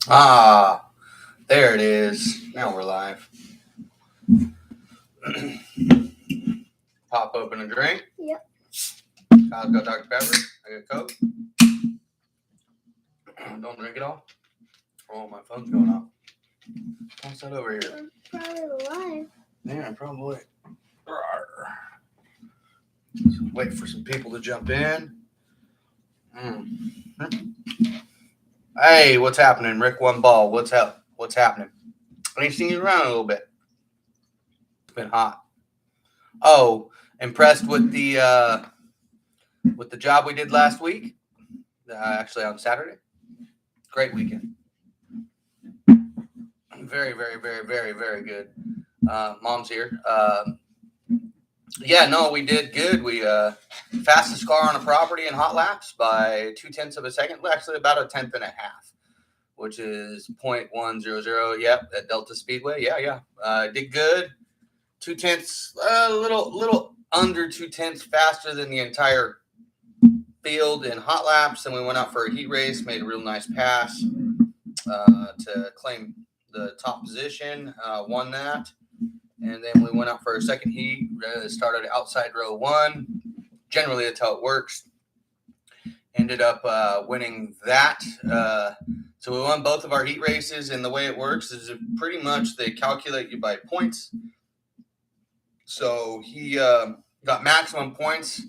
Ah, there it is. Now we're live. Pop open a drink. Yep. Kyle's got Dr. Pepper. I got Coke. Don't drink it all. Oh, my phone's going off. What's that over here? Probably live. Yeah, probably. Wait for some people to jump in. Hey, what's happening? Rick One Ball. What's up? What's happening? I ain't seen you around a little bit. It's been hot. Oh, impressed with the job we did last week. Actually, on Saturday. Great weekend. Very, very, very, very, very good. Mom's here. Yeah, no, we did good. We fastest car on a property in hot laps by 0.2 of a second. Actually, about a tenth and a half, which is 0.100. Yep, at Delta Speedway. Yeah. Did good. 0.2, a little under 0.2 faster than the entire field in hot laps. And we went out for a heat race, made a real nice pass to claim the top position, won that. And then we went out for a second heat, started outside row 1. Generally, that's how it works. Ended up winning that. So we won both of our heat races, and the way it works is pretty much they calculate you by points. So he got maximum points,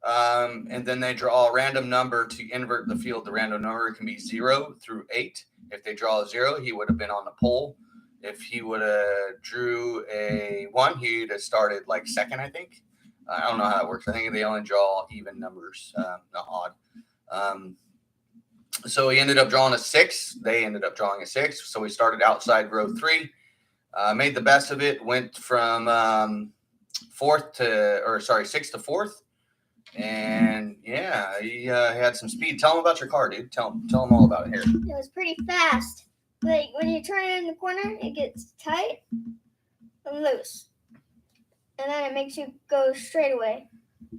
and then they draw a random number to invert the field. The random number can be 0 through 8. If they draw a 0, he would have been on the pole. If he would have drew a 1, he'd have started like second, I think. I don't know how it works. I think they only draw even numbers, not odd. So he ended up drawing a 6. They ended up drawing a 6. So we started outside row 3. Made the best of it. Went from 6th to 4th. And yeah, he had some speed. Tell him about your car, dude. Tell him all about it here. It was pretty fast. Like when you turn it in the corner, it gets tight and loose, and then it makes you go straight away.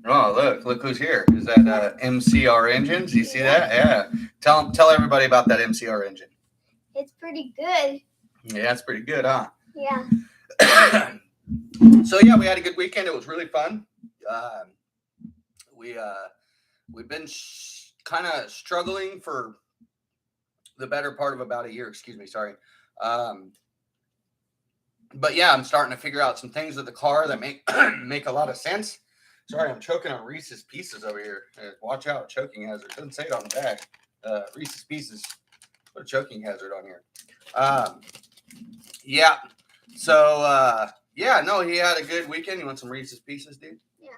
Oh, look who's here. Is that MCR engines? You see that? Yeah. Tell everybody about that MCR engine. It's pretty good. Yeah, it's pretty good, huh? Yeah. So yeah, we had a good weekend. It was really fun. We've been kind of struggling for the better part of about a year. Excuse me, sorry. But yeah, I'm starting to figure out some things with the car that make a lot of sense. Sorry, I'm choking on Reese's Pieces over here. Watch out, choking hazard. Doesn't say it on the bag. Reese's Pieces. Put a choking hazard on here. Yeah. So no, he had a good weekend. You want some Reese's Pieces, dude? Yeah.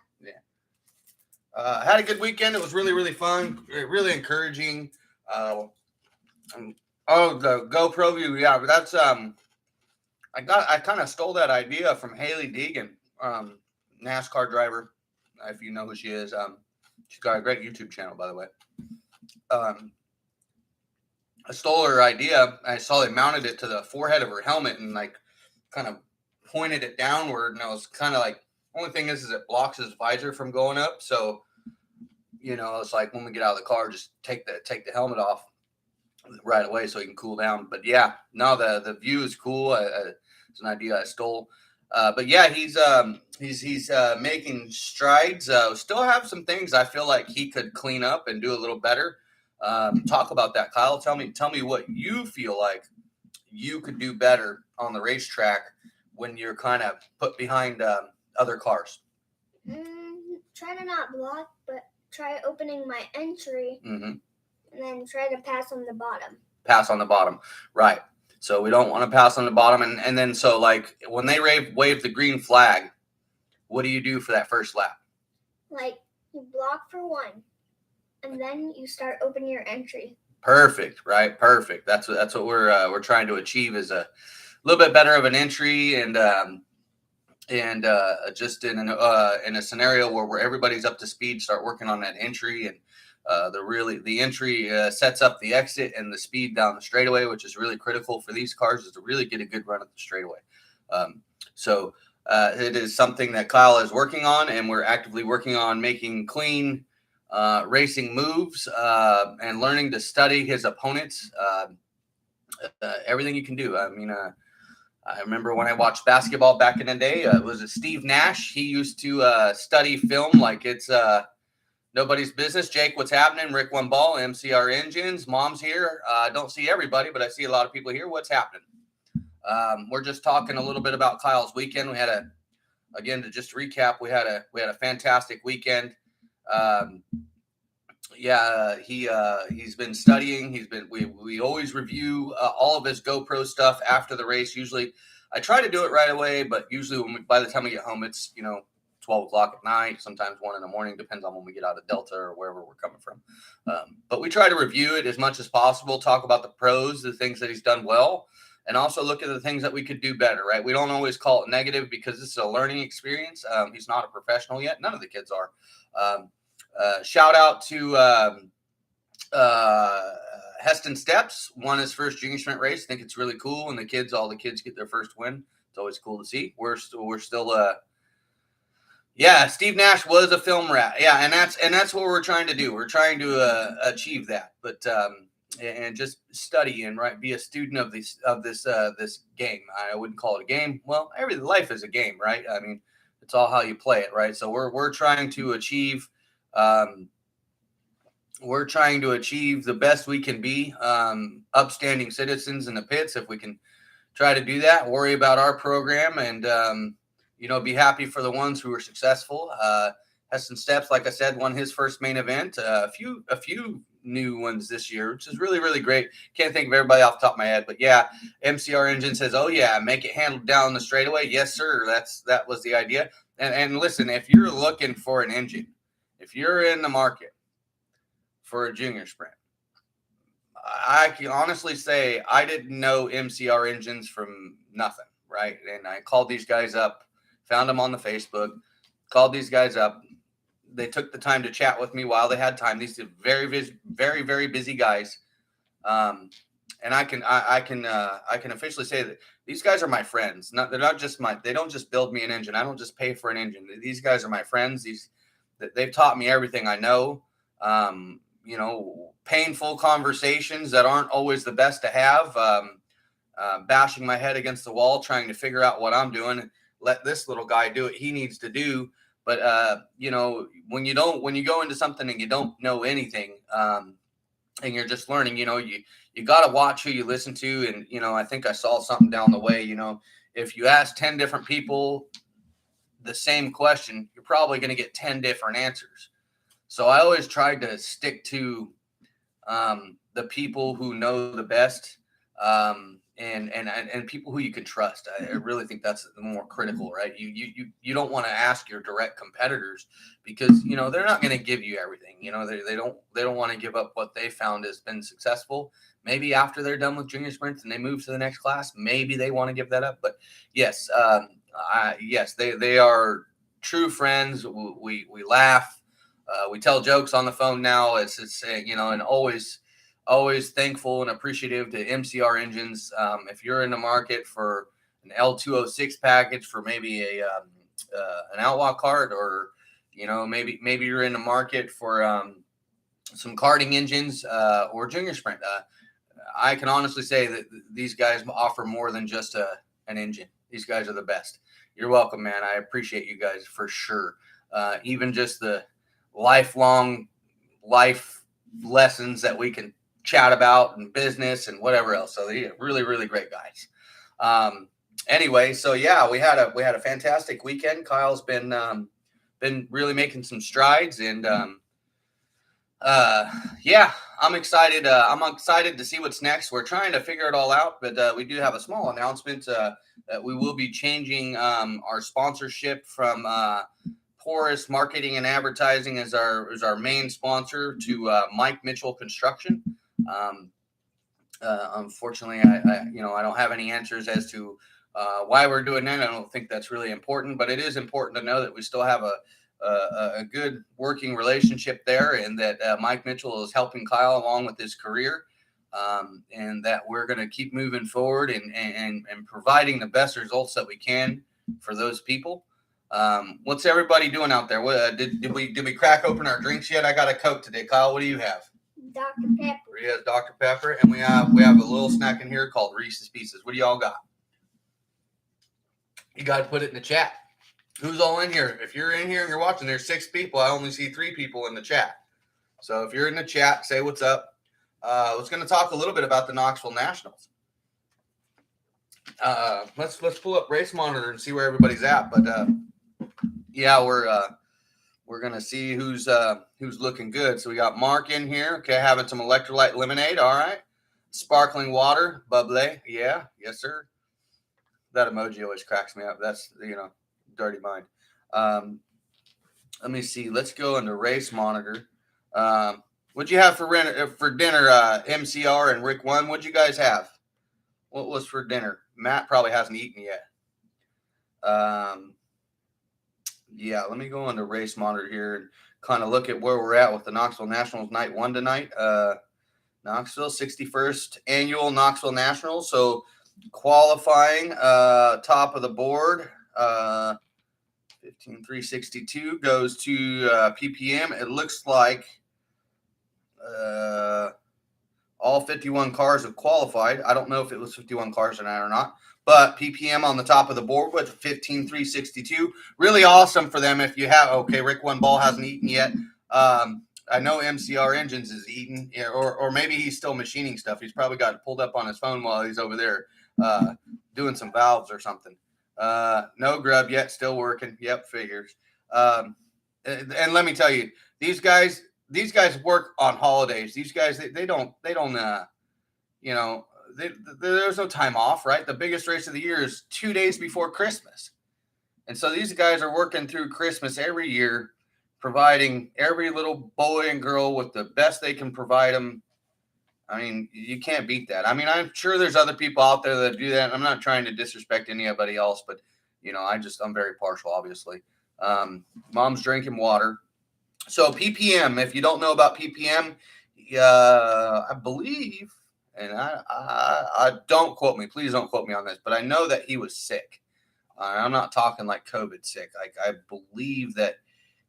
Had a good weekend. It was really, really fun. Really encouraging. The GoPro view. Yeah, but that's I kind of stole that idea from Haley Deegan, NASCAR driver. If you know who she is, she's got a great YouTube channel, by the way. I stole her idea. I saw they mounted it to the forehead of her helmet and like kind of pointed it downward, and I was kind of like, only thing is it blocks his visor from going up. So, it's like when we get out of the car, just take the helmet off right away so he can cool down. But yeah, no, the view is cool. It's an idea I stole. But yeah, he's making strides. Still have some things I feel like he could clean up and do a little better. Talk about that, Kyle. Tell me what you feel like you could do better on the racetrack when you're kind of put behind other cars. Try to not block, but try opening my entry, and then try to pass on the bottom. Pass on the bottom, right. So we don't want to pass on the bottom. And then so like when they wave the green flag, what do you do for that first lap? Like you block for 1, and then you start opening your entry. Perfect, right? Perfect. That's what we're trying to achieve, is a little bit better of an entry, and just in a scenario where everybody's up to speed, start working on that entry. And the entry sets up the exit and the speed down the straightaway, which is really critical for these cars, is to really get a good run at the straightaway. So it is something that Kyle is working on, and we're actively working on making clean racing moves and learning to study his opponents. everything you can do. I mean, I remember when I watched basketball back in the day, it was a Steve Nash. He used to study film like it's nobody's business. Jake, what's happening? Rick One Ball, MCR Engines, Mom's here. I don't see everybody, but I see a lot of people here. What's happening? We're just talking a little bit about Kyle's weekend. We had again, to just recap, we had a fantastic weekend. He's been studying. We always review all of his GoPro stuff after the race. Usually, I try to do it right away, but usually by the time we get home, it's 12 o'clock at night, sometimes 1 in the morning, depends on when we get out of Delta or wherever we're coming from. But we try to review it as much as possible, talk about the pros, the things that he's done well, and also look at the things that we could do better, right? We don't always call it negative because this is a learning experience. He's not a professional yet. None of the kids are. Shout out to Heston Steps, won his first junior sprint race. I think it's really cool when all the kids get their first win. It's always cool to see. We're still Steve Nash was a film rat. Yeah, and that's what we're trying to do. We're trying to achieve that, but and just study and be a student of this game. I wouldn't call it a game. Well, life is a game, right? I mean, it's all how you play it, right? So we're trying to achieve. We're trying to achieve the best we can be, upstanding citizens in the pits. If we can try to do that, worry about our program, and be happy for the ones who are successful. Heston Steps, like I said, won his first main event. A few new ones this year, which is really, really great. Can't think of everybody off the top of my head, but yeah, MCR Engine says, "Oh yeah, make it handled down the straightaway." Yes, sir. That was the idea. And listen, if you're looking for an engine, if you're in the market for a junior sprint, I can honestly say I didn't know MCR Engines from nothing, right? And I called these guys up, found them on the Facebook, called these guys up. They took the time to chat with me while they had time. These are very, very, very busy guys. And I can officially say that these guys are my friends. They don't just build me an engine. I don't just pay for an engine. These guys are my friends. They've taught me everything I know. Painful conversations that aren't always the best to have. Bashing my head against the wall, trying to figure out what I'm doing. Let this little guy do what he needs to do. But when you go into something and you don't know anything, and you're just learning, you got to watch who you listen to. And, I think I saw something down the way, if you ask 10 different people the same question, you're probably going to get 10 different answers. So I always tried to stick to the people who know the best, and people who you can trust. I really think that's more critical, right? You don't want to ask your direct competitors because they're not going to give you everything. They don't want to give up what they found has been successful. Maybe after they're done with junior sprints and they move to the next class, maybe they want to give that up. But yes, they are true friends. We laugh. We tell jokes on the phone now. It's and always thankful and appreciative to MCR Engines. If you're in the market for an L206 package for maybe an Outlaw cart, or maybe you're in the market for some karting engines or junior sprint, I can honestly say that these guys offer more than just an engine. These guys are the best. You're welcome, man. I appreciate you guys for sure. Even just the lifelong life lessons that we can chat about and business and whatever else. So they're really, really great guys. Anyway, so yeah, we had a fantastic weekend. Kyle's been really making some strides, and I'm excited. I'm excited to see what's next. We're trying to figure it all out, but we do have a small announcement that we will be changing our sponsorship from Porus Marketing and Advertising as our main sponsor to Mike Mitchell Construction. Unfortunately, I don't have any answers as to why we're doing that. I don't think that's really important, but it is important to know that we still have a good working relationship there, and that Mike Mitchell is helping Kyle along with his career, and that we're going to keep moving forward and providing the best results that we can for those people. What's everybody doing out there? Did we crack open our drinks yet? I got a Coke today. Kyle, what do you have? Dr. Pepper. Rhea has Dr. Pepper, and we have a little snack in here called Reese's Pieces. What do y'all got? You got to put it in the chat. Who's all in here? If you're in here and you're watching, there's 6 people. I only see 3 people in the chat. So if you're in the chat, say what's up. Let's going to talk a little bit about the Knoxville Nationals. Let's pull up Race Monitor and see where everybody's at. But yeah, we're gonna see who's looking good. So we got Mark in here. Okay, having some electrolyte lemonade. All right, sparkling water, bubbly. Yeah, yes sir. That emoji always cracks me up. That's dirty mind. Let me see. Let's go into Race Monitor. What'd you have for dinner? MCR and Rick One. What'd you guys have? What was for dinner? Matt probably hasn't eaten yet. Yeah, let me go into Race Monitor here and kind of look at where we're at with the Knoxville Nationals Night 1 tonight. Knoxville, 61st Annual Knoxville Nationals. So qualifying, top of the board, 15,362 goes to PPM. It looks like all 51 cars have qualified. I don't know if it was 51 cars tonight or not, but PPM on the top of the board with 15,362. Really awesome for them. If you have, okay, Rick One Ball hasn't eaten yet. I know MCR Engines is eating, or maybe he's still machining stuff. He's probably got it pulled up on his phone while he's over there doing some valves or something. No grub yet, still working. Yep, figures. And let me tell you, these guys work on holidays. These guys, they don't, there's no time off, right? The biggest race of the year is 2 days before Christmas. And so these guys are working through Christmas every year, providing every little boy and girl with the best they can provide them. I mean, you can't beat that. I mean, I'm sure there's other people out there that do that. I'm not trying to disrespect anybody else, but, I'm very partial, obviously. Mom's drinking water. So PPM, if you don't know about PPM, I believe, and I don't quote me, please don't quote me on this, but I know that he was sick. I'm not talking like COVID sick. I believe that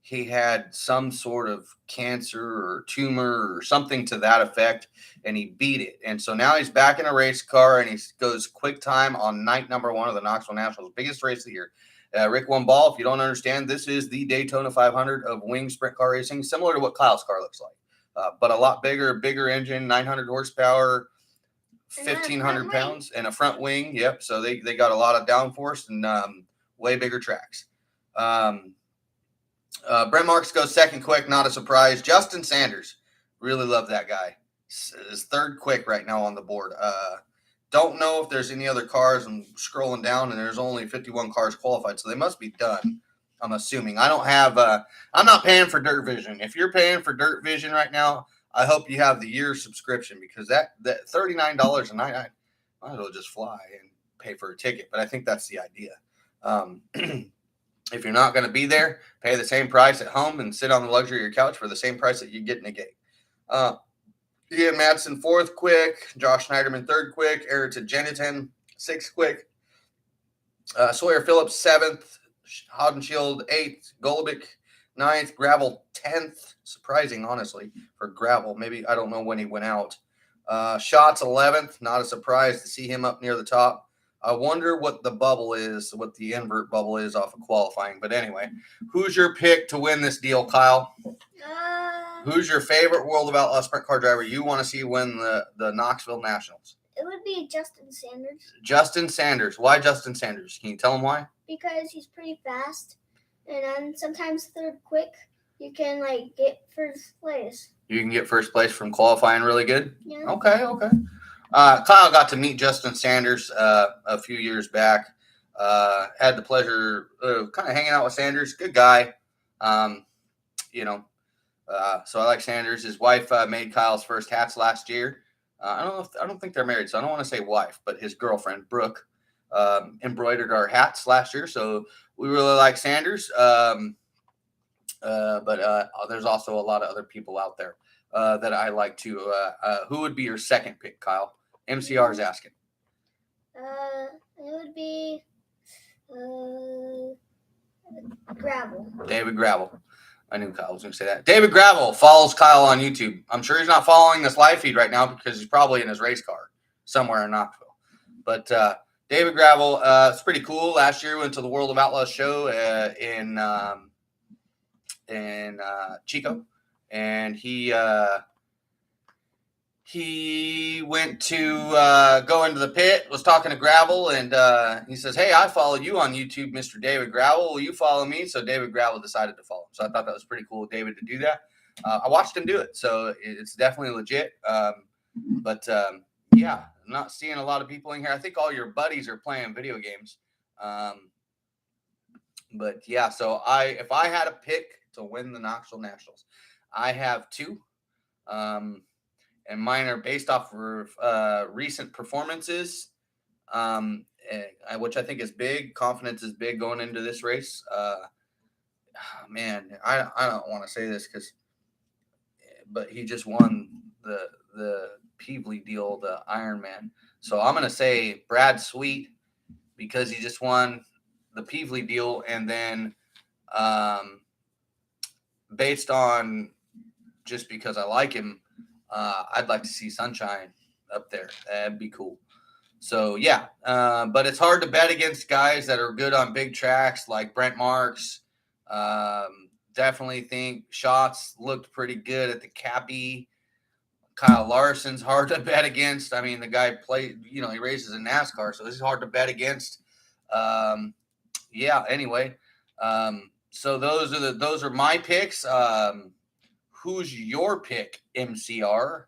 he had some sort of cancer or tumor or something to that effect, and he beat it. And so now he's back in a race car, and he goes quick time on night number 1 of the Knoxville Nationals, biggest race of the year. Rick One Ball, if you don't understand, this is the Daytona 500 of wing sprint car racing, similar to what Kyle's car looks like, but a lot bigger engine, 900 horsepower, 1,500 pounds, and a front wing. Yep. So they got a lot of downforce and way bigger tracks. Brent Marks goes second quick, not a surprise. Justin Sanders, really love that guy. Is third quick right now on the board. Don't know if there's any other cars. I'm scrolling down, and there's only 51 cars qualified, so they must be done. I'm assuming. I don't have. I'm not paying for Dirt Vision. If you're paying for Dirt Vision right now, I hope you have the year subscription, because that $39 a night, I might as well just fly and pay for a ticket. But I think that's the idea. If you're not going to be there, pay the same price at home and sit on the luxury of your couch for the same price that you get in a gate. Ian Madsen, fourth quick. Josh Schneiderman, third quick. Ayrton Jeniton, sixth quick. Sawyer Phillips, seventh. Hodenshield, eighth. Golubic, ninth. Gravel, 10th. Surprising, honestly, for Gravel. Maybe, I don't know when he went out. Schatz, 11th. Not a surprise to see him up near the top. I wonder what the bubble is, what the invert bubble is off of qualifying. But anyway, who's your pick to win this deal, Kyle? Who's your favorite World of Outlaw sprint car driver you want to see win the Knoxville Nationals? It would be Justin Sanders. Justin Sanders. Why Justin Sanders? Can you tell him why? Because he's pretty fast, and then sometimes third quick, you can get first place. You can get first place from qualifying really good? Yeah. Okay. Kyle got to meet Justin Sanders a few years back. Had the pleasure of kind of hanging out with Sanders. Good guy. So I like Sanders. His wife made Kyle's first hats last year. I don't think they're married, so I don't want to say wife, but his girlfriend Brooke embroidered our hats last year. So we really like Sanders. But there's also a lot of other people out there that I like too. Who would be your second pick, Kyle? MCR is asking. It would be Gravel. David Gravel. I knew Kyle was going to say that. David Gravel follows Kyle on YouTube. I'm sure he's not following this live feed right now because he's probably in his race car somewhere in Knoxville. But David Gravel, it's pretty cool. Last year, we went to the World of Outlaws show in Chico, and he went to go into the pit, was talking to Gravel, and he says, "Hey, I follow you on YouTube, Mr. David Gravel. Will you follow me?" So David Gravel decided to follow him. So I thought that was pretty cool of David to do that. I watched him do it, so it's definitely legit. Yeah, I'm not seeing a lot of people in here. I think all your buddies are playing video games. But yeah, so if I had a pick to win the Knoxville Nationals, I have two. And mine are based off of recent performances, which I think is big. Confidence is big going into this race. Man, I don't want to say this but he just won the Peevely deal, the Ironman. So I'm going to say Brad Sweet because he just won the Peevely deal, and then based on just because I like him, I'd like to see Sunshine up there. That'd be cool. So, yeah. But it's hard to bet against guys that are good on big tracks like Brent Marks. Definitely think Shots looked pretty good at the Cappy. Kyle Larson's hard to bet against. I mean, the guy he races in NASCAR, so this is hard to bet against. Yeah, anyway. So those are my picks. Who's your pick, MCR?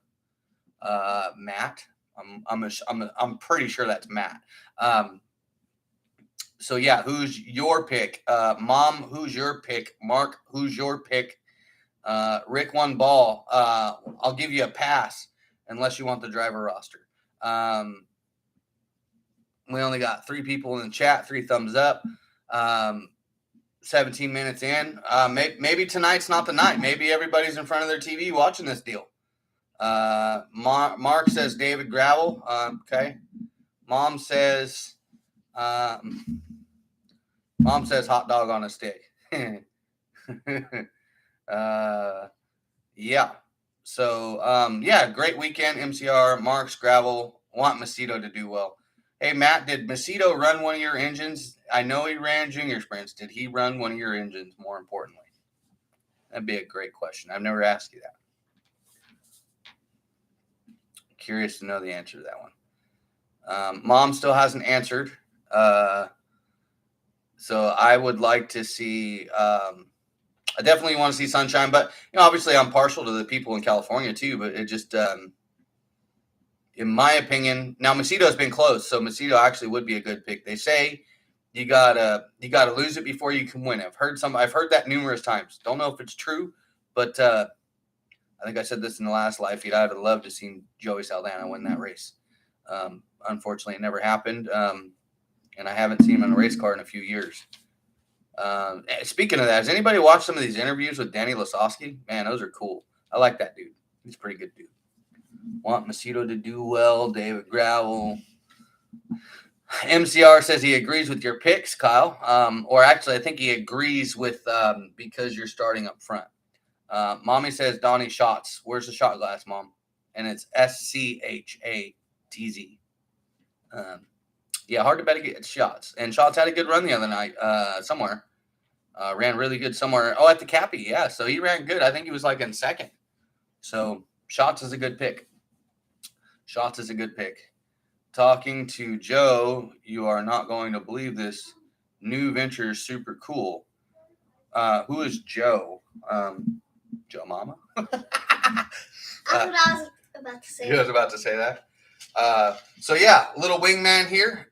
Matt. I'm pretty sure that's Matt. So yeah, who's your pick? Mom, who's your pick? Mark, who's your pick? Rick One Ball. I'll give you a pass unless you want the driver roster. We only got 3 people in the chat, 3 thumbs up. 17 minutes in. Maybe tonight's not the night. Maybe everybody's in front of their TV watching this deal. Mark says David Gravel. Okay. Mom says hot dog on a stick. Yeah. So yeah, great weekend. MCR, Marks, Gravel. Want Macedo to do well. Hey, Matt, did Macedo run one of your engines? I know he ran junior sprints. Did he run one of your engines, more importantly? That'd be a great question. I've never asked you that. Curious to know the answer to that one. Mom still hasn't answered. So I would like to see I definitely want to see Sunshine, but obviously I'm partial to the people in California too, but it just in my opinion, now Macedo's been close, so Macedo actually would be a good pick. They say you gotta lose it before you can win. I've heard that numerous times. Don't know if it's true, but I think I said this in the last live feed. I'd have loved to see Joey Saldana win that race. Unfortunately, it never happened, and I haven't seen him in a race car in a few years. Speaking of that, has anybody watched some of these interviews with Danny Lasowski? Man, those are cool. I like that dude. He's a pretty good dude. Want Macedo to do well. David Gravel. MCR says he agrees with your picks, Kyle. Or actually, I think he agrees with because you're starting up front. Mommy says Donnie Shots. Where's the shot glass, Mom? And it's SCHATZ. Yeah, hard to bet against Shots. And Shots had a good run the other night somewhere. Ran really good somewhere. Oh, at the Cappy, yeah. So he ran good. I think he was like in second. So Shots is a good pick. Shots is a good pick. Talking to Joe, you are not going to believe this. New venture is super cool. Who is Joe? Joe Mama? That's what I was about to say. He was about to say that. So yeah, little wingman here.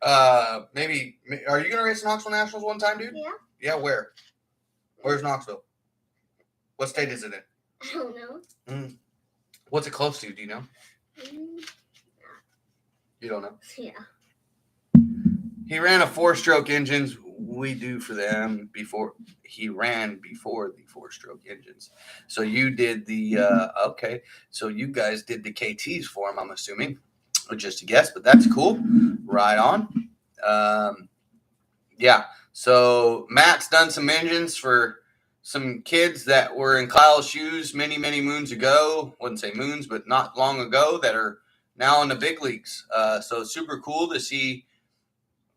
Maybe are you gonna race Knoxville Nationals one time, dude? Yeah. Yeah, where? Where's Knoxville? What state is it in? I don't know. What's it close to? Do you know? You don't know? Yeah. He ran a 4-stroke engines. We do for them before he ran before the 4-stroke engines. So you did the okay. So you guys did the KTs for him, I'm assuming. Or just a guess, but that's cool. Right on. Yeah. So Matt's done some engines for some kids that were in Kyle's shoes many, many moons ago. Wouldn't say moons, but not long ago, that are now in the big leagues. So super cool to see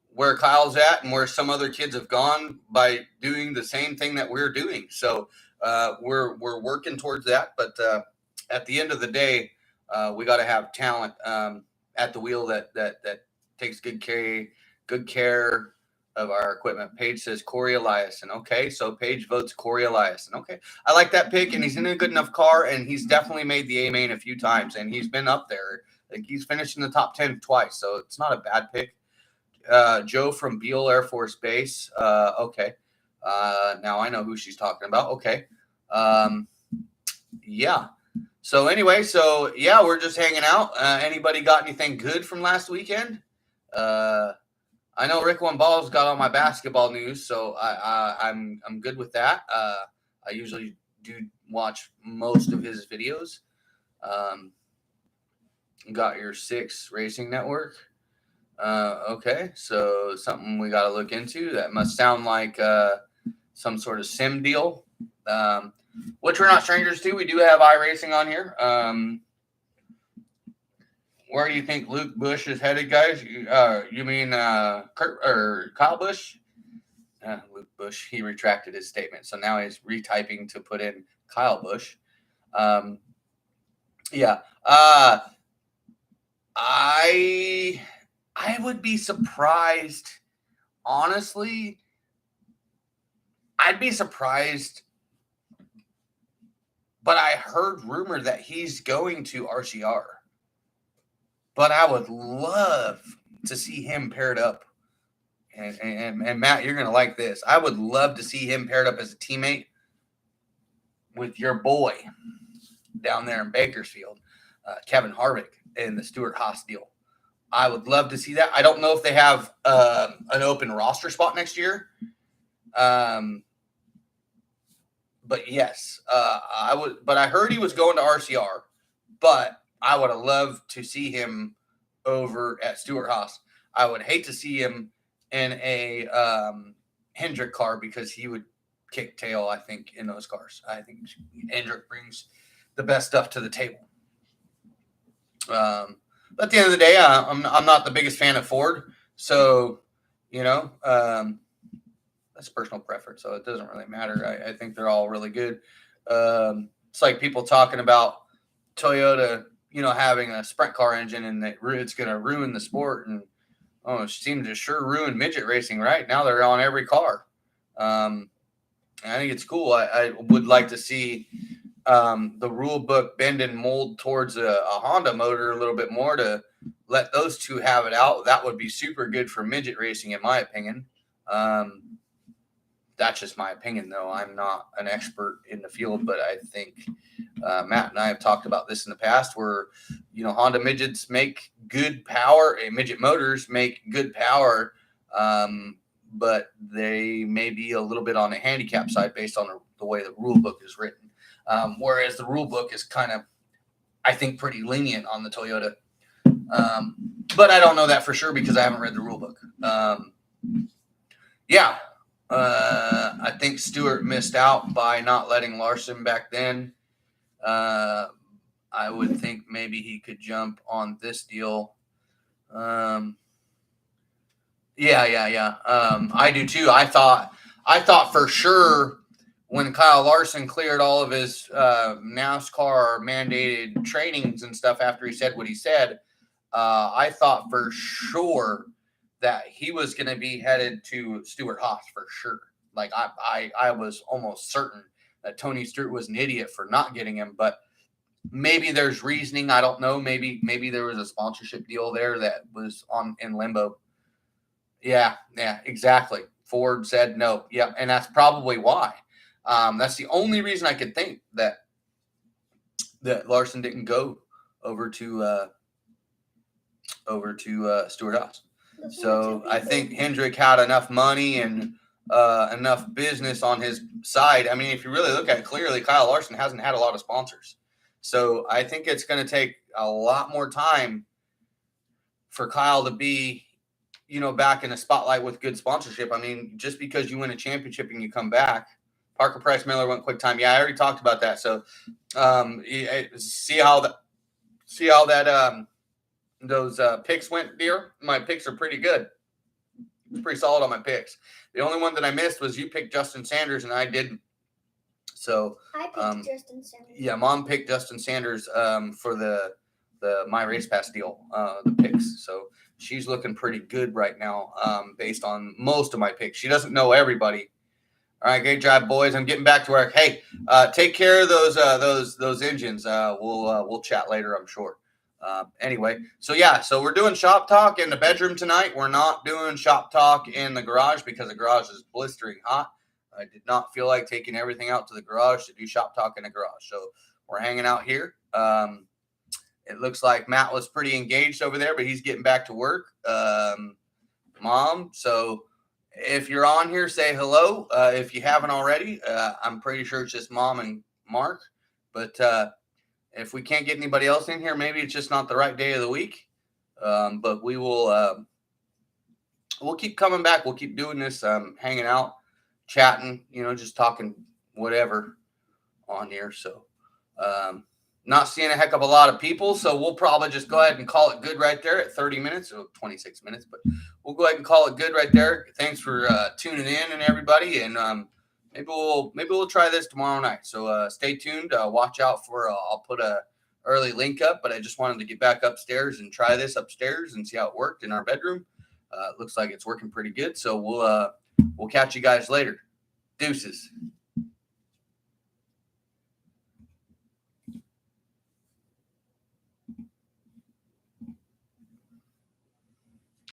where Kyle's at and where some other kids have gone by doing the same thing that we're doing. So we're working towards that. But at the end of the day, we got to have talent at the wheel that takes good care of our equipment. Paige says Corey Eliason. Okay, so Paige votes Corey Eliason. Okay, I like that pick, and he's in a good enough car, and he's definitely made the A main a few times, and he's been up there. Like, he's finished in the top 10 twice, so it's not a bad pick. Joe from Beale Air Force Base. Okay, now I know who she's talking about. Okay, yeah. So anyway, yeah, we're just hanging out. Anybody got anything good from last weekend? I know Rick One Ball's got all my basketball news, so I'm good with that. I usually do watch most of his videos. Got your 6 Racing Network. Okay, so something we got to look into. That must sound like some sort of sim deal, which we're not strangers to. We do have iRacing on here. Where do you think Luke Bush is headed, guys? You mean Kurt or Kyle Busch? Luke Bush. He retracted his statement, so now he's retyping to put in Kyle Busch. Yeah. I would be surprised. Honestly, I'd be surprised. But I heard rumor that he's going to RCR. But I would love to see him paired up. And Matt, you're going to like this. I would love to see him paired up as a teammate with your boy down there in Bakersfield, Kevin Harvick, in the Stewart-Haas deal. I would love to see that. I don't know if they have an open roster spot next year. But yes, I would. But I heard he was going to RCR. But I would have loved to see him over at Stewart-Haas. I would hate to see him in a Hendrick car because he would kick tail, I think, in those cars. I think Hendrick brings the best stuff to the table. But at the end of the day, I'm not the biggest fan of Ford. So, that's personal preference. So it doesn't really matter. I think they're all really good. It's like people talking about Toyota, having a sprint car engine and that it's going to ruin the sport. And it seems to sure ruin midget racing, right? Now they're on every car. I think it's cool. I would like to see the rule book bend and mold towards a Honda motor a little bit more to let those two have it out. That would be super good for midget racing, in my opinion. That's just my opinion, though. I'm not an expert in the field, but I think Matt and I have talked about this in the past where, Honda midgets make good power, midget motors make good power, but they may be a little bit on the handicap side based on the way the rule book is written. Whereas the rule book is kind of, I think, pretty lenient on the Toyota. But I don't know that for sure because I haven't read the rule book. I think Stewart missed out by not letting Larson back then. I would think maybe he could jump on this deal. I do too. I thought for sure when Kyle Larson cleared all of his NASCAR mandated trainings and stuff after he said what he said, I thought for sure that he was going to be headed to Stewart-Haas for sure. Like I was almost certain that Tony Stewart was an idiot for not getting him, but maybe there's reasoning. I don't know. Maybe there was a sponsorship deal there that was in limbo. Yeah, exactly. Ford said no. Yeah, and that's probably why. That's the only reason I could think that Larson didn't go over to Stewart-Haas. So I think Hendrick had enough money and enough business on his side. I mean, if you really look at it clearly, Kyle Larson hasn't had a lot of sponsors. So I think it's going to take a lot more time for Kyle to be, back in the spotlight with good sponsorship. I mean, just because you win a championship and you come back, Parker Price Miller went quick time. Yeah, I already talked about that. So see how that those picks went, dear. My picks are pretty good. It's pretty solid on my picks. The only one that I missed was you picked Justin Sanders and I didn't. So I picked Justin Sanders. Yeah, Mom picked Justin Sanders for the My Race Pass deal, the picks. So she's looking pretty good right now, based on most of my picks. She doesn't know everybody. All right, great job, boys. I'm getting back to work. Hey, take care of those engines. We'll chat later, I'm sure. Anyway, so we're doing shop talk in the bedroom tonight. We're not doing shop talk in the garage because the garage is blistering hot. I did not feel like taking everything out to the garage to do shop talk in the garage. So we're hanging out here. It looks like Matt was pretty engaged over there, but he's getting back to work. Mom, so if you're on here, say hello. If you haven't already, I'm pretty sure it's just Mom and Mark. But if we can't get anybody else in here, maybe it's just not the right day of the week. But we will we'll keep coming back. We'll keep doing this, hanging out, chatting, just talking whatever on here. So not seeing a heck of a lot of people. So we'll probably just go ahead and call it good right there at 30 minutes or 26 minutes. But we'll go ahead and call it good right there. Thanks for tuning in and everybody. And maybe we'll try this tomorrow night. So stay tuned. Watch out for I'll put a early link up. But I just wanted to get back upstairs and try this upstairs and see how it worked in our bedroom. Looks like it's working pretty good. So we'll catch you guys later. Deuces.